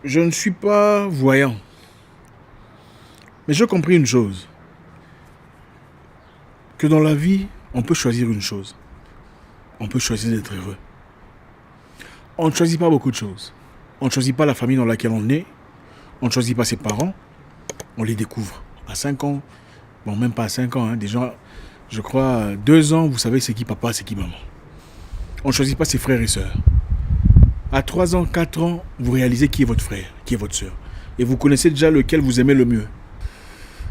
Je ne suis pas voyant. Mais j'ai compris une chose. Que dans la vie, on peut choisir une chose. On peut choisir d'être heureux. On ne choisit pas beaucoup de choses. On ne choisit pas la famille dans laquelle on est. On ne choisit pas ses parents. On les découvre. À 5 ans, bon, même pas à 5 ans, déjà, je crois, 2 ans, vous savez c'est qui papa, c'est qui maman. On ne choisit pas ses frères et sœurs. À 3 ans, 4 ans, vous réalisez qui est votre frère, qui est votre sœur. Et vous connaissez déjà lequel vous aimez le mieux.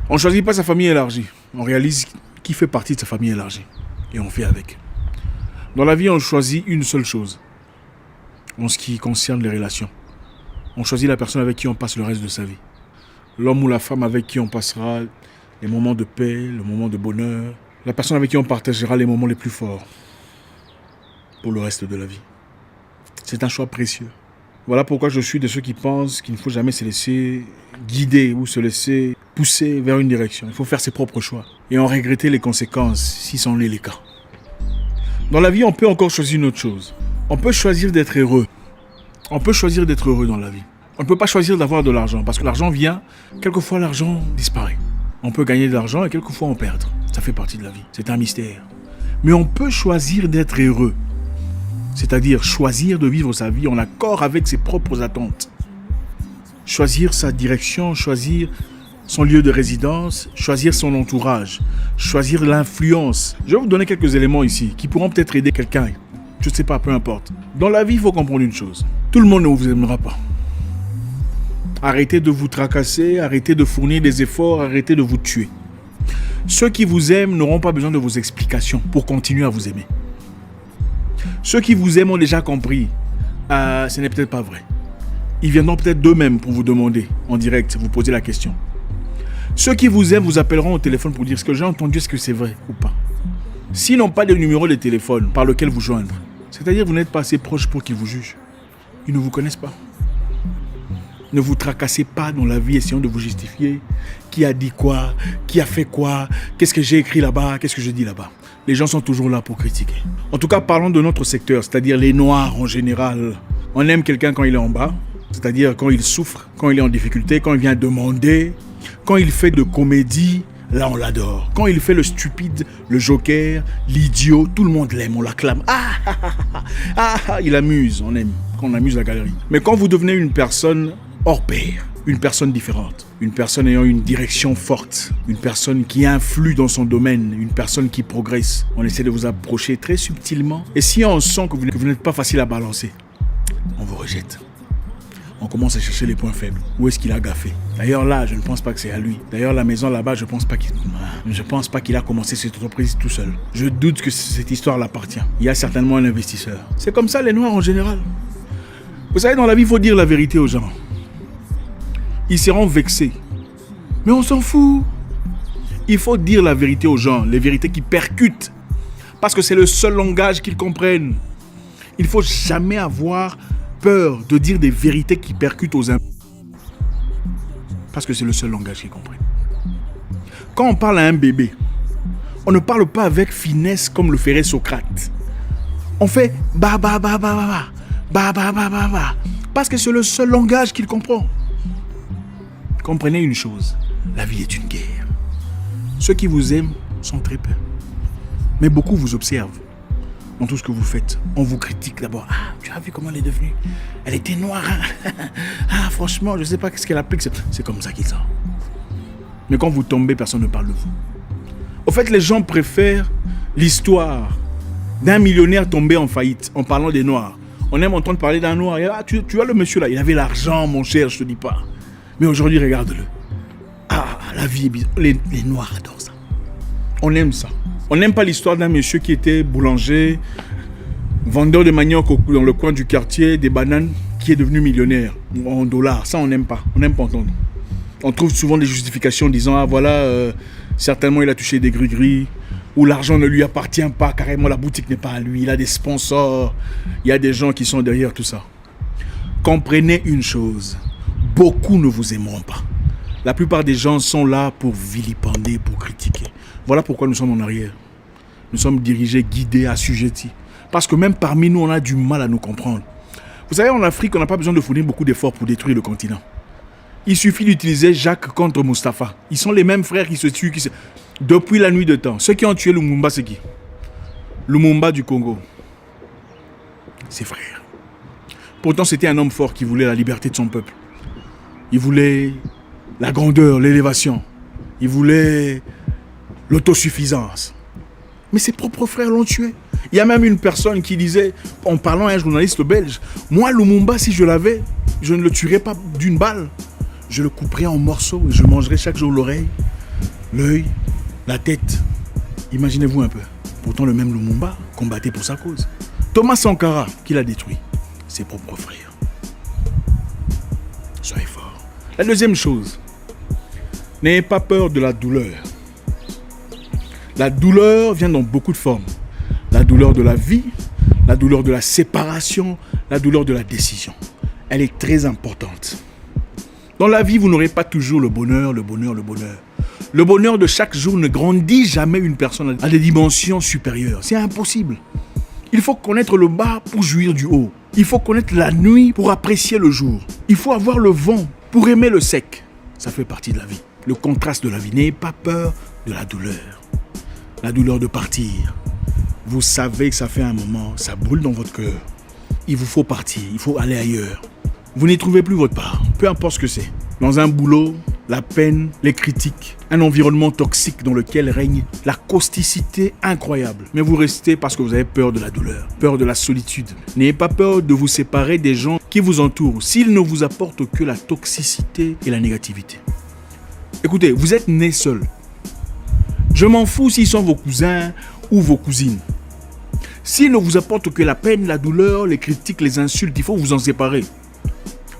On ne choisit pas sa famille élargie. On réalise qui fait partie de sa famille élargie. Et on fait avec. Dans la vie, on choisit une seule chose. En ce qui concerne les relations. On choisit la personne avec qui on passe le reste de sa vie. L'homme ou la femme avec qui on passera les moments de paix, le moment de bonheur. La personne avec qui on partagera les moments les plus forts. Pour le reste de la vie. C'est un choix précieux. Voilà pourquoi je suis de ceux qui pensent qu'il ne faut jamais se laisser guider ou se laisser pousser vers une direction. Il faut faire ses propres choix et en regretter les conséquences si c'en est les cas. Dans la vie, on peut encore choisir une autre chose. On peut choisir d'être heureux. On peut choisir d'être heureux dans la vie. On ne peut pas choisir d'avoir de l'argent parce que l'argent vient, quelquefois l'argent disparaît. On peut gagner de l'argent et quelquefois en perdre. Ça fait partie de la vie. C'est un mystère. Mais on peut choisir d'être heureux. C'est-à-dire choisir de vivre sa vie en accord avec ses propres attentes. Choisir sa direction, choisir son lieu de résidence, choisir son entourage, choisir l'influence. Je vais vous donner quelques éléments ici qui pourront peut-être aider quelqu'un. Je ne sais pas, peu importe. Dans la vie, il faut comprendre une chose. Tout le monde ne vous aimera pas. Arrêtez de vous tracasser, arrêtez de fournir des efforts, arrêtez de vous tuer. Ceux qui vous aiment n'auront pas besoin de vos explications pour continuer à vous aimer. Ceux qui vous aiment ont déjà compris. Ce n'est peut-être pas vrai. Ils viendront peut-être d'eux-mêmes pour vous demander en direct, vous poser la question. Ceux qui vous aiment vous appelleront au téléphone pour dire ce que j'ai entendu, est-ce que c'est vrai ou pas. S'ils n'ont pas de numéro de téléphone par lequel vous joindre, c'est-à-dire que vous n'êtes pas assez proche pour qu'ils vous jugent. Ils ne vous connaissent pas. Ne vous tracassez pas dans la vie essayant de vous justifier. Qui a dit quoi? Qui a fait quoi? Qu'est-ce que j'ai écrit là-bas? Qu'est-ce que je dis là-bas? Les gens sont toujours là pour critiquer. En tout cas, parlons de notre secteur, c'est-à-dire les Noirs en général. On aime quelqu'un quand il est en bas, c'est-à-dire quand il souffre, quand il est en difficulté, quand il vient demander, quand il fait de comédie, là on l'adore. Quand il fait le stupide, le joker, l'idiot, tout le monde l'aime, on l'acclame. Il amuse, on aime, quand on amuse la galerie. Mais quand vous devenez une personne hors pair, une personne différente, une personne ayant une direction forte, une personne qui influe dans son domaine, une personne qui progresse, on essaie de vous approcher très subtilement. Et si on sent que vous n'êtes pas facile à balancer, on vous rejette. On commence à chercher les points faibles. Où est-ce qu'il a gaffé? D'ailleurs là, je ne pense pas que c'est à lui. D'ailleurs la maison là-bas, je ne pense pas qu'il a commencé cette entreprise tout seul. Je doute que cette histoire l'appartient. Il y a certainement un investisseur. C'est comme ça les Noirs en général. Vous savez, dans la vie, il faut dire la vérité aux gens. Ils seront vexés. Mais on s'en fout. Il faut dire la vérité aux gens, les vérités qui percutent. Parce que c'est le seul langage qu'ils comprennent. Il ne faut jamais avoir peur de dire des vérités qui percutent aux uns. Parce que c'est le seul langage qu'ils comprennent. Quand on parle à un bébé, on ne parle pas avec finesse comme le ferait Socrate. On fait ba ba ba ba ba ba ba ba ba ba parce que c'est le seul langage qu'il comprend. Comprenez une chose, la vie est une guerre. Ceux qui vous aiment sont très peu. Mais beaucoup vous observent dans tout ce que vous faites. On vous critique d'abord. Tu as vu comment elle est devenue? Elle était noire. Franchement, je ne sais pas qu'est-ce qu'elle applique. C'est comme ça qu'ils sont. Mais quand vous tombez, personne ne parle de vous. Au fait, les gens préfèrent l'histoire d'un millionnaire tombé en faillite en parlant des noirs. On aime entendre parler d'un noir. Tu vois le monsieur là, il avait l'argent, mon cher, je te dis pas. Mais aujourd'hui, regarde-le. La vie est bizarre. Les noirs adorent ça. On aime ça. On n'aime pas l'histoire d'un monsieur qui était boulanger, vendeur de manioc dans le coin du quartier, des bananes, qui est devenu millionnaire en dollars. Ça, on n'aime pas. On n'aime pas entendre. On trouve souvent des justifications disant certainement il a touché des gris-gris, ou l'argent ne lui appartient pas, carrément la boutique n'est pas à lui, il a des sponsors, il y a des gens qui sont derrière tout ça. Comprenez une chose, beaucoup ne vous aimeront pas. La plupart des gens sont là pour vilipender, pour critiquer. Voilà pourquoi nous sommes en arrière. Nous sommes dirigés, guidés, assujettis. Parce que même parmi nous, on a du mal à nous comprendre. Vous savez, en Afrique, on n'a pas besoin de fournir beaucoup d'efforts pour détruire le continent. Il suffit d'utiliser Jacques contre Mustapha. Ils sont les mêmes frères qui se tuent. Depuis la nuit de temps. Ceux qui ont tué Lumumba, c'est qui? Lumumba du Congo. Ses frères. Pourtant, c'était un homme fort qui voulait la liberté de son peuple. Il voulait la grandeur, l'élévation. Il voulait l'autosuffisance. Mais ses propres frères l'ont tué. Il y a même une personne qui disait, en parlant à un journaliste belge, moi, Lumumba, si je l'avais, je ne le tuerais pas d'une balle. Je le couperais en morceaux et je mangerais chaque jour l'oreille, l'œil, la tête. Imaginez-vous un peu. Pourtant, le même Lumumba combattait pour sa cause. Thomas Sankara, qui l'a détruit, ses propres frères. Soyez forts. La deuxième chose, n'ayez pas peur de la douleur. La douleur vient dans beaucoup de formes. La douleur de la vie, la douleur de la séparation, la douleur de la décision. Elle est très importante. Dans la vie, vous n'aurez pas toujours le bonheur, le bonheur, le bonheur. Le bonheur de chaque jour ne grandit jamais une personne à des dimensions supérieures. C'est impossible. Il faut connaître le bas pour jouir du haut. Il faut connaître la nuit pour apprécier le jour. Il faut avoir le vent pour aimer le sec. Ça fait partie de la vie. Le contraste de la vie. N'ayez pas peur de la douleur. La douleur de partir. Vous savez que ça fait un moment, ça brûle dans votre cœur. Il vous faut partir, il faut aller ailleurs. Vous n'y trouvez plus votre part, peu importe ce que c'est. Dans un boulot, la peine, les critiques, un environnement toxique dans lequel règne la causticité incroyable. Mais vous restez parce que vous avez peur de la douleur, peur de la solitude. N'ayez pas peur de vous séparer des gens qui vous entourent s'ils ne vous apportent que la toxicité et la négativité. Écoutez, vous êtes né seul. Je m'en fous s'ils sont vos cousins ou vos cousines. S'ils ne vous apportent que la peine, la douleur, les critiques, les insultes, il faut vous en séparer.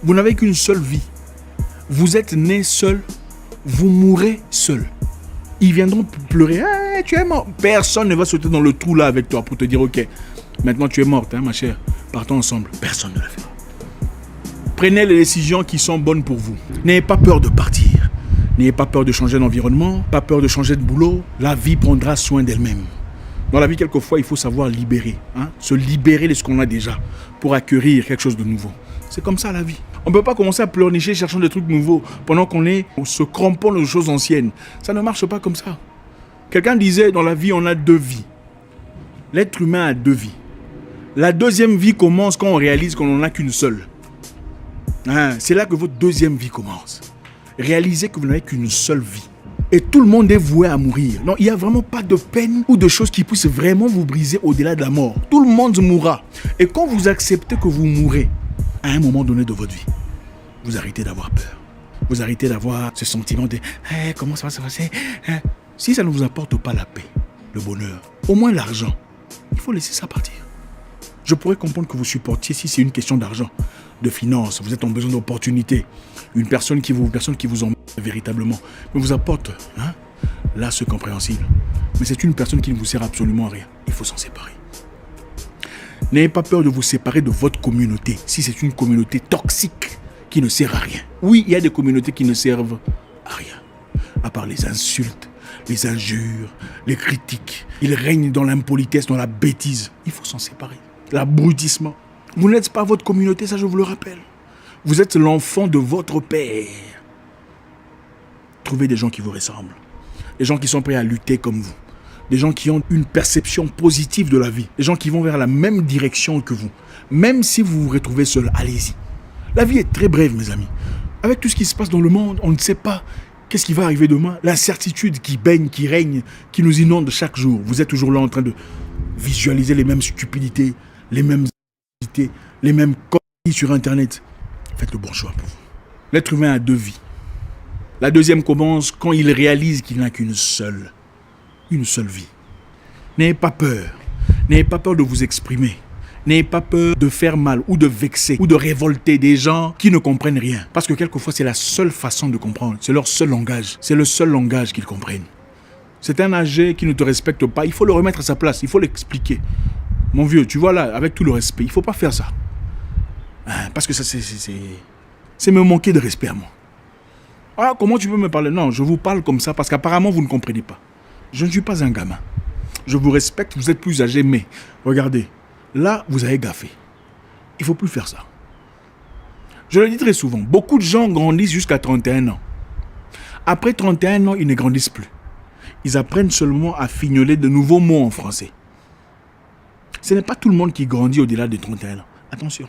Vous n'avez qu'une seule vie. Vous êtes né seul, vous mourrez seul. Ils viendront pleurer. Hey, tu es mort. Personne ne va sauter dans le trou là avec toi pour te dire ok, maintenant tu es morte, hein, ma chère. Partons ensemble. Personne ne le fera. Prenez les décisions qui sont bonnes pour vous. N'ayez pas peur de partir. N'ayez pas peur de changer d'environnement, pas peur de changer de boulot. La vie prendra soin d'elle-même. Dans la vie, quelquefois, il faut savoir libérer. Se libérer de ce qu'on a déjà pour acquérir quelque chose de nouveau. C'est comme ça la vie. On ne peut pas commencer à pleurnicher cherchant des trucs nouveaux pendant qu'on se crampons aux choses anciennes. Ça ne marche pas comme ça. Quelqu'un disait, dans la vie, on a deux vies. L'être humain a deux vies. La deuxième vie commence quand on réalise qu'on n'en a qu'une seule. C'est là que votre deuxième vie commence. Réalisez que vous n'avez qu'une seule vie. Et tout le monde est voué à mourir. Non, il n'y a vraiment pas de peine ou de choses qui puissent vraiment vous briser au-delà de la mort. Tout le monde mourra. Et quand vous acceptez que vous mourrez, à un moment donné de votre vie, vous arrêtez d'avoir peur. Vous arrêtez d'avoir ce sentiment de « comment ça va se passer ?» Si ça ne vous apporte pas la paix, le bonheur, au moins l'argent, il faut laisser ça partir. Je pourrais comprendre que vous supportiez si c'est une question d'argent, de finances, vous êtes en besoin d'opportunités, une personne qui vous emmène véritablement, mais vous apporte, là c'est compréhensible. Mais c'est une personne qui ne vous sert absolument à rien. Il faut s'en séparer. N'ayez pas peur de vous séparer de votre communauté, si c'est une communauté toxique qui ne sert à rien. Oui, il y a des communautés qui ne servent à rien, à part les insultes, les injures, les critiques. Ils règnent dans l'impolitesse, dans la bêtise. Il faut s'en séparer. L'abrutissement. Vous n'êtes pas votre communauté, ça je vous le rappelle. Vous êtes l'enfant de votre père. Trouvez des gens qui vous ressemblent. Des gens qui sont prêts à lutter comme vous. Des gens qui ont une perception positive de la vie. Des gens qui vont vers la même direction que vous. Même si vous vous retrouvez seul, allez-y. La vie est très brève, mes amis. Avec tout ce qui se passe dans le monde, on ne sait pas qu'est-ce qui va arriver demain. L'incertitude qui baigne, qui règne, qui nous inonde chaque jour. Vous êtes toujours là en train de visualiser les mêmes stupidités, les mêmes stupidités, les mêmes conneries sur Internet. Faites le bon choix pour vous. L'être humain a deux vies. La deuxième commence quand il réalise qu'il n'a qu'une seule vie. N'ayez pas peur. N'ayez pas peur de vous exprimer. N'ayez pas peur de faire mal ou de vexer ou de révolter des gens qui ne comprennent rien. Parce que quelquefois, c'est la seule façon de comprendre. C'est leur seul langage. C'est le seul langage qu'ils comprennent. C'est un âgé qui ne te respecte pas. Il faut le remettre à sa place. Il faut l'expliquer. Mon vieux, tu vois là, avec tout le respect, il ne faut pas faire ça. Parce que ça, c'est me manquer de respect à moi. Ah, comment tu peux me parler? Non, je vous parle comme ça parce qu'apparemment, vous ne comprenez pas. Je ne suis pas un gamin. Je vous respecte, vous êtes plus âgé, mais regardez, là, vous avez gaffé. Il ne faut plus faire ça. Je le dis très souvent, beaucoup de gens grandissent jusqu'à 31 ans. Après 31 ans, ils ne grandissent plus. Ils apprennent seulement à fignoler de nouveaux mots en français. Ce n'est pas tout le monde qui grandit au-delà de 31 ans. Attention.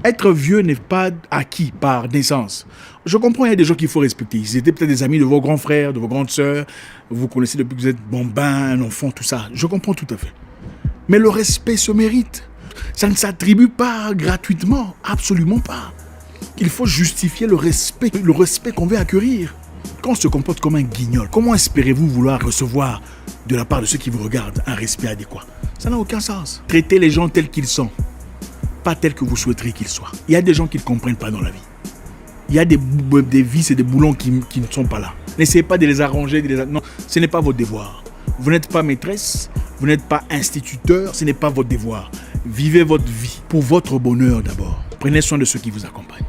Être vieux n'est pas acquis par naissance. Je comprends, il y a des gens qu'il faut respecter. Ils étaient peut-être des amis de vos grands frères, de vos grandes sœurs. Vous connaissez depuis que vous êtes bambin, un enfant, tout ça. Je comprends tout à fait. Mais le respect se mérite. Ça ne s'attribue pas gratuitement. Absolument pas. Il faut justifier le respect qu'on veut acquérir. Quand on se comporte comme un guignol, comment espérez-vous vouloir recevoir de la part de ceux qui vous regardent un respect adéquat? Ça n'a aucun sens. Traitez les gens tels qu'ils sont, pas tels que vous souhaiteriez qu'ils soient. Il y a des gens qui ne comprennent pas dans la vie. Il y a des vices et des boulons qui ne sont pas là. N'essayez pas de les arranger. Non, ce n'est pas votre devoir. Vous n'êtes pas maîtresse, vous n'êtes pas instituteur, ce n'est pas votre devoir. Vivez votre vie pour votre bonheur d'abord. Prenez soin de ceux qui vous accompagnent.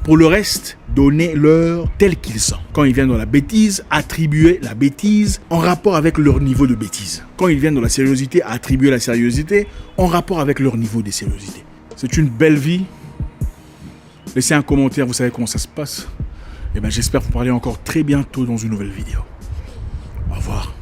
Pour le reste, donnez-leur tel qu'ils sont. Quand ils viennent dans la bêtise, attribuez la bêtise en rapport avec leur niveau de bêtise. Quand ils viennent dans la sérieuxité, attribuez la sérieuxité en rapport avec leur niveau de sérieuxité. C'est une belle vie. Laissez un commentaire, vous savez comment ça se passe. Et j'espère vous parler encore très bientôt dans une nouvelle vidéo. Au revoir.